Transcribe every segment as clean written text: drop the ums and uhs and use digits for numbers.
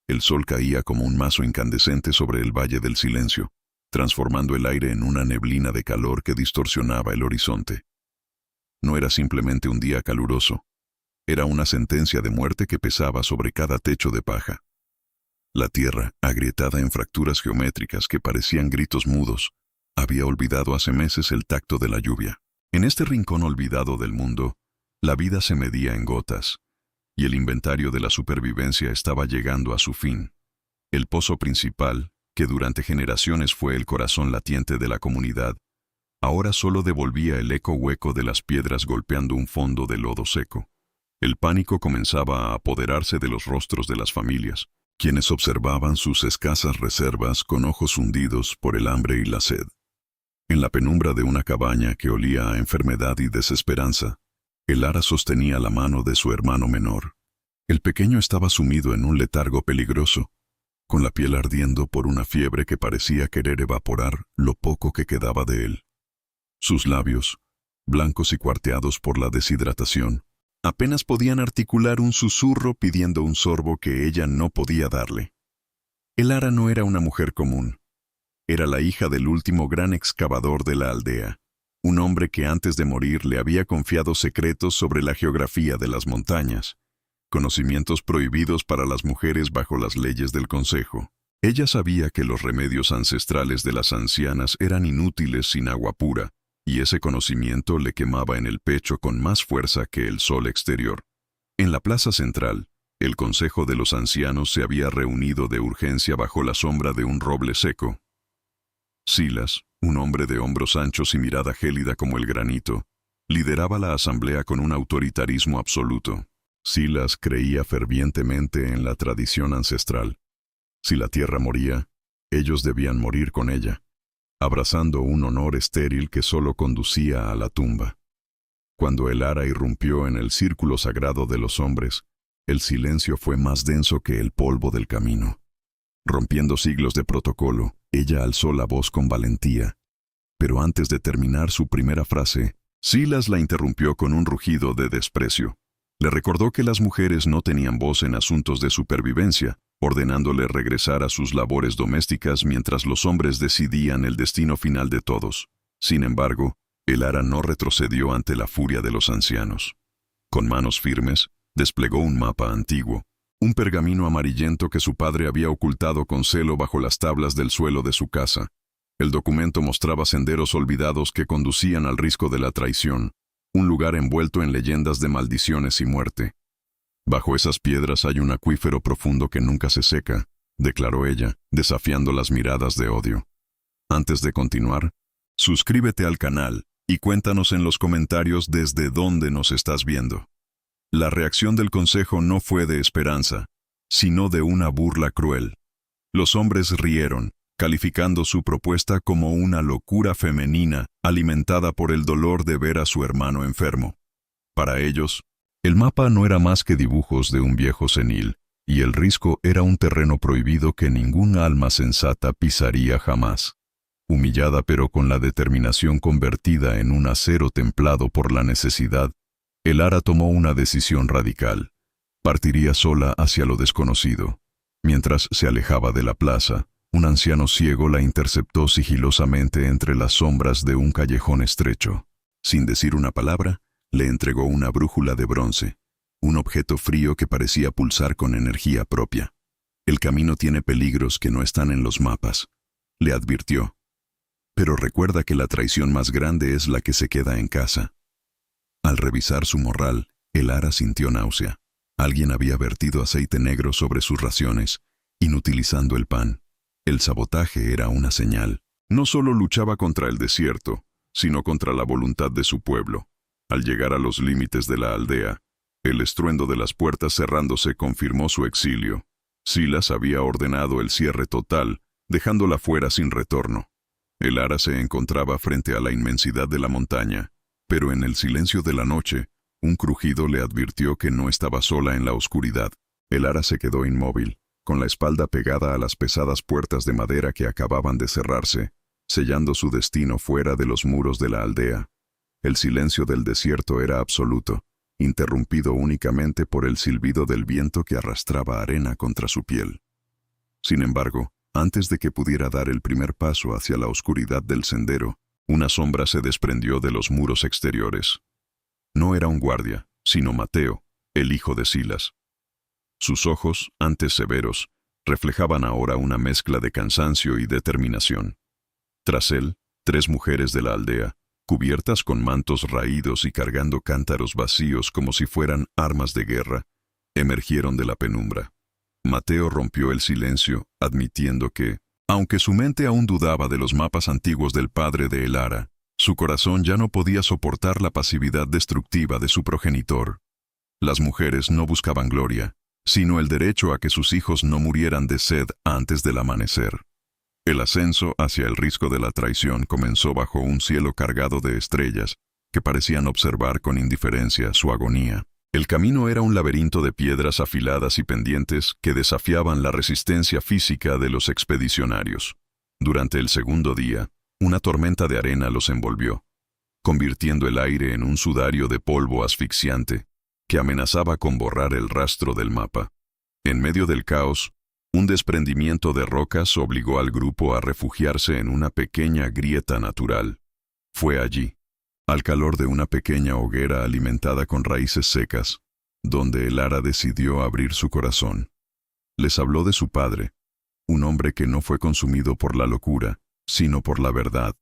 El sol caía como un mazo incandescente sobre el Valle del Silencio, transformando el aire en una neblina de calor que distorsionaba el horizonte. No era simplemente un día caluroso, era una sentencia de muerte que pesaba sobre cada techo de paja. La tierra, agrietada en fracturas geométricas que parecían gritos mudos, había olvidado hace meses el tacto de la lluvia. En este rincón olvidado del mundo, la vida se medía en gotas, y el inventario de la supervivencia estaba llegando a su fin. El pozo principal, que durante generaciones fue el corazón latiente de la comunidad, ahora solo devolvía el eco hueco de las piedras golpeando un fondo de lodo seco. El pánico comenzaba a apoderarse de los rostros de las familias, quienes observaban sus escasas reservas con ojos hundidos por el hambre y la sed. En la penumbra de una cabaña que olía a enfermedad y desesperanza, el Ara sostenía la mano de su hermano menor. El pequeño estaba sumido en un letargo peligroso, con la piel ardiendo por una fiebre que parecía querer evaporar lo poco que quedaba de él. Sus labios, blancos y cuarteados por la deshidratación, apenas podían articular un susurro pidiendo un sorbo que ella no podía darle. El Ara no era una mujer común. Era la hija del último gran excavador de la aldea, un hombre que antes de morir le había confiado secretos sobre la geografía de las montañas, conocimientos prohibidos para las mujeres bajo las leyes del consejo. Ella sabía que los remedios ancestrales de las ancianas eran inútiles sin agua pura, y ese conocimiento le quemaba en el pecho con más fuerza que el sol exterior. En la plaza central, el consejo de los ancianos se había reunido de urgencia bajo la sombra de un roble seco. Silas, un hombre de hombros anchos y mirada gélida como el granito, lideraba la asamblea con un autoritarismo absoluto. Silas creía fervientemente en la tradición ancestral. Si la tierra moría, ellos debían morir con ella, abrazando un honor estéril que solo conducía a la tumba. Cuando el Ara irrumpió en el círculo sagrado de los hombres, el silencio fue más denso que el polvo del camino. Rompiendo siglos de protocolo, ella alzó la voz con valentía. Pero antes de terminar su primera frase, Silas la interrumpió con un rugido de desprecio. Le recordó que las mujeres no tenían voz en asuntos de supervivencia, ordenándole regresar a sus labores domésticas mientras los hombres decidían el destino final de todos. Sin embargo, el Ara no retrocedió ante la furia de los ancianos. Con manos firmes, desplegó un mapa antiguo, un pergamino amarillento que su padre había ocultado con celo bajo las tablas del suelo de su casa. El documento mostraba senderos olvidados que conducían al risco de la traición, un lugar envuelto en leyendas de maldiciones y muerte. Bajo esas piedras hay un acuífero profundo que nunca se seca, declaró ella, desafiando las miradas de odio. Antes de continuar, suscríbete al canal y cuéntanos en los comentarios desde dónde nos estás viendo. La reacción del consejo no fue de esperanza, sino de una burla cruel. Los hombres rieron, calificando su propuesta como una locura femenina alimentada por el dolor de ver a su hermano enfermo. Para ellos, el mapa no era más que dibujos de un viejo senil, y el risco era un terreno prohibido que ningún alma sensata pisaría jamás. Humillada pero con la determinación convertida en un acero templado por la necesidad, el Ara tomó una decisión radical. Partiría sola hacia lo desconocido. Mientras se alejaba de la plaza, un anciano ciego la interceptó sigilosamente entre las sombras de un callejón estrecho. Sin decir una palabra, le entregó una brújula de bronce, un objeto frío que parecía pulsar con energía propia. El camino tiene peligros que no están en los mapas, le advirtió. Pero recuerda que la traición más grande es la que se queda en casa. Al revisar su morral, el Ara sintió náusea. Alguien había vertido aceite negro sobre sus raciones, inutilizando el pan. El sabotaje era una señal. No solo luchaba contra el desierto, sino contra la voluntad de su pueblo. Al llegar a los límites de la aldea, el estruendo de las puertas cerrándose confirmó su exilio. Silas había ordenado el cierre total, dejándola fuera sin retorno. El Ara se encontraba frente a la inmensidad de la montaña, pero en el silencio de la noche, un crujido le advirtió que no estaba sola en la oscuridad. El Ara se quedó inmóvil, con la espalda pegada a las pesadas puertas de madera que acababan de cerrarse, sellando su destino fuera de los muros de la aldea. El silencio del desierto era absoluto, interrumpido únicamente por el silbido del viento que arrastraba arena contra su piel. Sin embargo, antes de que pudiera dar el primer paso hacia la oscuridad del sendero, una sombra se desprendió de los muros exteriores. No era un guardia, sino Mateo, el hijo de Silas. Sus ojos, antes severos, reflejaban ahora una mezcla de cansancio y determinación. Tras él, 3 mujeres de la aldea, cubiertas con mantos raídos y cargando cántaros vacíos como si fueran armas de guerra, emergieron de la penumbra. Mateo rompió el silencio, admitiendo que, aunque su mente aún dudaba de los mapas antiguos del padre de Elara, su corazón ya no podía soportar la pasividad destructiva de su progenitor. Las mujeres no buscaban gloria, sino el derecho a que sus hijos no murieran de sed antes del amanecer. El ascenso hacia el risco de la traición comenzó bajo un cielo cargado de estrellas que parecían observar con indiferencia su agonía. El camino era un laberinto de piedras afiladas y pendientes que desafiaban la resistencia física de los expedicionarios. Durante el segundo día, una tormenta de arena los envolvió, convirtiendo el aire en un sudario de polvo asfixiante que amenazaba con borrar el rastro del mapa. En medio del caos, un desprendimiento de rocas obligó al grupo a refugiarse en una pequeña grieta natural. Fue allí, al calor de una pequeña hoguera alimentada con raíces secas, donde Elara decidió abrir su corazón. Les habló de su padre, un hombre que no fue consumido por la locura, sino por la verdad.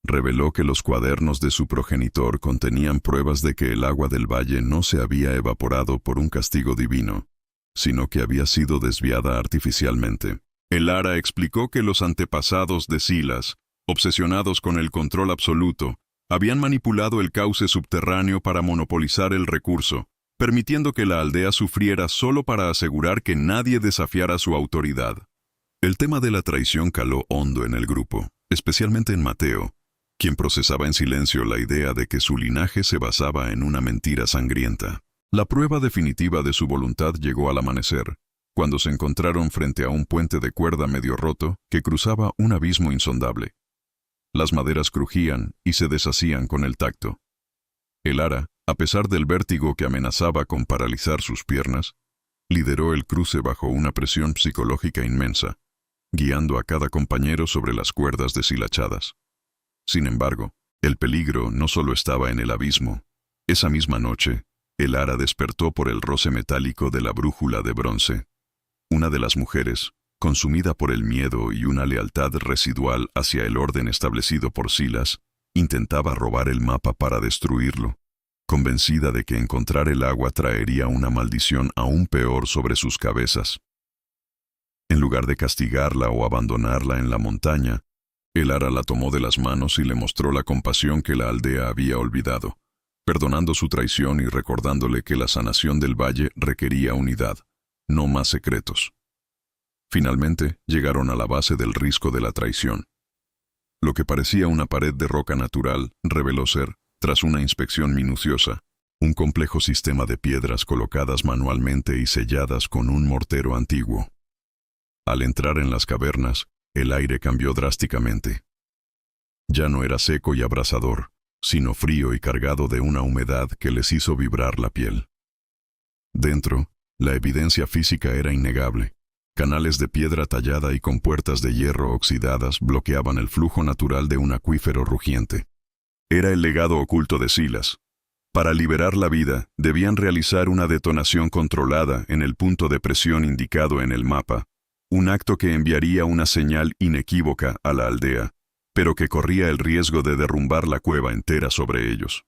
Reveló que los cuadernos de su progenitor contenían pruebas de que el agua del valle no se había evaporado por un castigo divino, sino que había sido desviada artificialmente. Elara explicó que los antepasados de Silas, obsesionados con el control absoluto, habían manipulado el cauce subterráneo para monopolizar el recurso, permitiendo que la aldea sufriera solo para asegurar que nadie desafiara su autoridad. El tema de la traición caló hondo en el grupo, especialmente en Mateo, quien procesaba en silencio la idea de que su linaje se basaba en una mentira sangrienta. La prueba definitiva de su voluntad llegó al amanecer, cuando se encontraron frente a un puente de cuerda medio roto que cruzaba un abismo insondable. Las maderas crujían y se deshacían con el tacto. Elara, a pesar del vértigo que amenazaba con paralizar sus piernas, lideró el cruce bajo una presión psicológica inmensa, guiando a cada compañero sobre las cuerdas deshilachadas. Sin embargo, el peligro no solo estaba en el abismo. Esa misma noche, Elara despertó por el roce metálico de la brújula de bronce. Una de las mujeres, consumida por el miedo y una lealtad residual hacia el orden establecido por Silas, intentaba robar el mapa para destruirlo, convencida de que encontrar el agua traería una maldición aún peor sobre sus cabezas. En lugar de castigarla o abandonarla en la montaña, Elara la tomó de las manos y le mostró la compasión que la aldea había olvidado, perdonando su traición y recordándole que la sanación del valle requería unidad, no más secretos. Finalmente, llegaron a la base del risco de la traición. Lo que parecía una pared de roca natural reveló ser, tras una inspección minuciosa, un complejo sistema de piedras colocadas manualmente y selladas con un mortero antiguo. Al entrar en las cavernas, el aire cambió drásticamente. Ya no era seco y abrasador, sino frío y cargado de una humedad que les hizo vibrar la piel. Dentro, la evidencia física era innegable. Canales de piedra tallada y compuertas de hierro oxidadas bloqueaban el flujo natural de un acuífero rugiente. Era el legado oculto de Silas. Para liberar la vida, debían realizar una detonación controlada en el punto de presión indicado en el mapa, un acto que enviaría una señal inequívoca a la aldea, pero que corría el riesgo de derrumbar la cueva entera sobre ellos.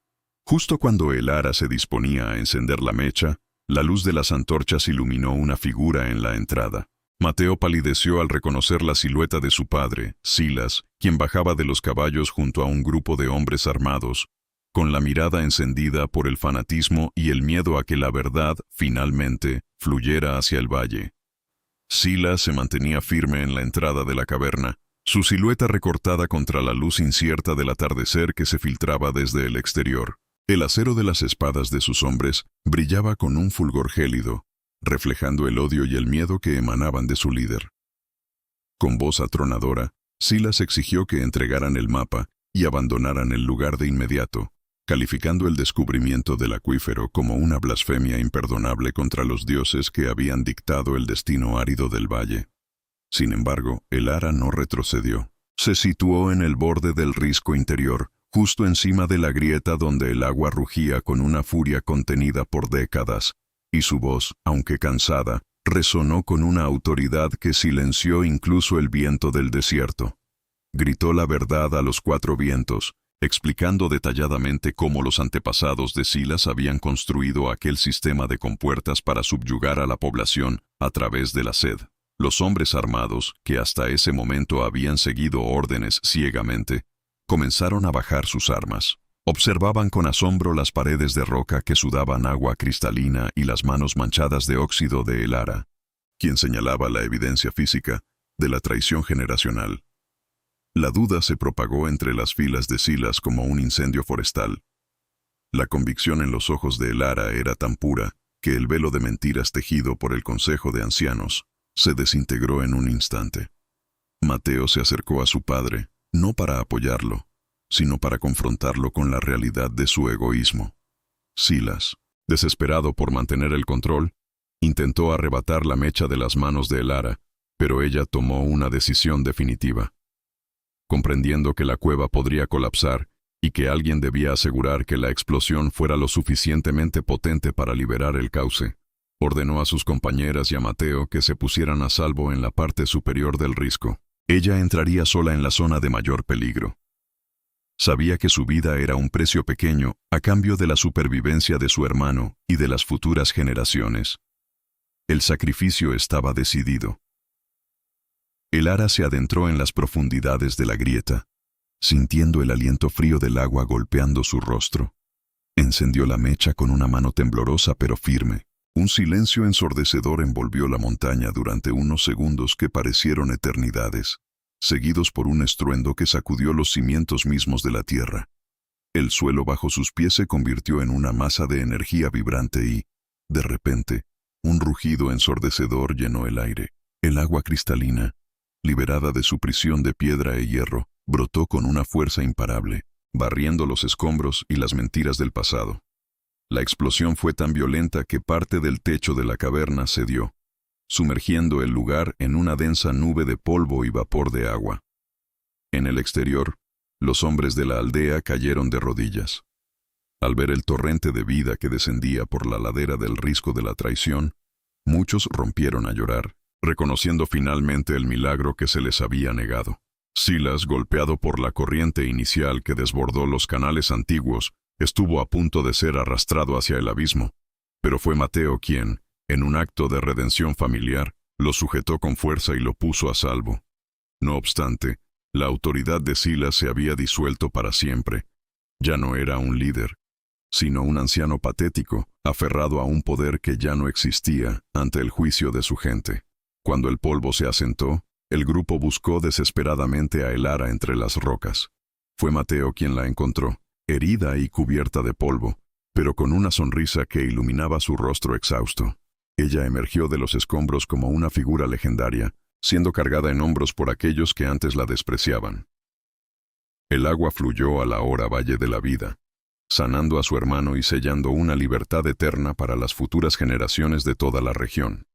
Justo cuando Elara se disponía a encender la mecha, la luz de las antorchas iluminó una figura en la entrada. Mateo palideció al reconocer la silueta de su padre, Silas, quien bajaba de los caballos junto a un grupo de hombres armados, con la mirada encendida por el fanatismo y el miedo a que la verdad, finalmente, fluyera hacia el valle. Silas se mantenía firme en la entrada de la caverna, su silueta recortada contra la luz incierta del atardecer que se filtraba desde el exterior. El acero de las espadas de sus hombres brillaba con un fulgor gélido, reflejando el odio y el miedo que emanaban de su líder. Con voz atronadora, Silas exigió que entregaran el mapa y abandonaran el lugar de inmediato, calificando el descubrimiento del acuífero como una blasfemia imperdonable contra los dioses que habían dictado el destino árido del valle. Sin embargo, Elara no retrocedió. Se situó en el borde del risco interior, justo encima de la grieta donde el agua rugía con una furia contenida por décadas, y su voz, aunque cansada, resonó con una autoridad que silenció incluso el viento del desierto. Gritó la verdad a los 4 vientos, explicando detalladamente cómo los antepasados de Silas habían construido aquel sistema de compuertas para subyugar a la población a través de la sed. Los hombres armados, que hasta ese momento habían seguido órdenes ciegamente, comenzaron a bajar sus armas. Observaban con asombro las paredes de roca que sudaban agua cristalina y las manos manchadas de óxido de Elara, quien señalaba la evidencia física de la traición generacional. La duda se propagó entre las filas de Silas como un incendio forestal. La convicción en los ojos de Elara era tan pura que el velo de mentiras tejido por el Consejo de Ancianos se desintegró en un instante. Mateo se acercó a su padre, no para apoyarlo, sino para confrontarlo con la realidad de su egoísmo. Silas, desesperado por mantener el control, intentó arrebatar la mecha de las manos de Elara, pero ella tomó una decisión definitiva. Comprendiendo que la cueva podría colapsar y que alguien debía asegurar que la explosión fuera lo suficientemente potente para liberar el cauce, ordenó a sus compañeras y a Mateo que se pusieran a salvo en la parte superior del risco. Ella entraría sola en la zona de mayor peligro. Sabía que su vida era un precio pequeño a cambio de la supervivencia de su hermano y de las futuras generaciones. El sacrificio estaba decidido. Elara se adentró en las profundidades de la grieta, sintiendo el aliento frío del agua golpeando su rostro. Encendió la mecha con una mano temblorosa pero firme. Un silencio ensordecedor envolvió la montaña durante unos segundos que parecieron eternidades, seguidos por un estruendo que sacudió los cimientos mismos de la tierra. El suelo bajo sus pies se convirtió en una masa de energía vibrante y, de repente, un rugido ensordecedor llenó el aire. El agua cristalina, liberada de su prisión de piedra e hierro, brotó con una fuerza imparable, barriendo los escombros y las mentiras del pasado. La explosión fue tan violenta que parte del techo de la caverna cedió, sumergiendo el lugar en una densa nube de polvo y vapor de agua. En el exterior, los hombres de la aldea cayeron de rodillas. Al ver el torrente de vida que descendía por la ladera del risco de la traición, muchos rompieron a llorar, reconociendo finalmente el milagro que se les había negado. Silas, golpeado por la corriente inicial que desbordó los canales antiguos, estuvo a punto de ser arrastrado hacia el abismo, pero fue Mateo quien, en un acto de redención familiar, lo sujetó con fuerza y lo puso a salvo. No obstante, la autoridad de Silas se había disuelto para siempre. Ya no era un líder, sino un anciano patético, aferrado a un poder que ya no existía ante el juicio de su gente. Cuando el polvo se asentó, el grupo buscó desesperadamente a Elara entre las rocas. Fue Mateo quien la encontró, herida y cubierta de polvo, pero con una sonrisa que iluminaba su rostro exhausto. Ella emergió de los escombros como una figura legendaria, siendo cargada en hombros por aquellos que antes la despreciaban. El agua fluyó a la hora valle de la vida, sanando a su hermano y sellando una libertad eterna para las futuras generaciones de toda la región.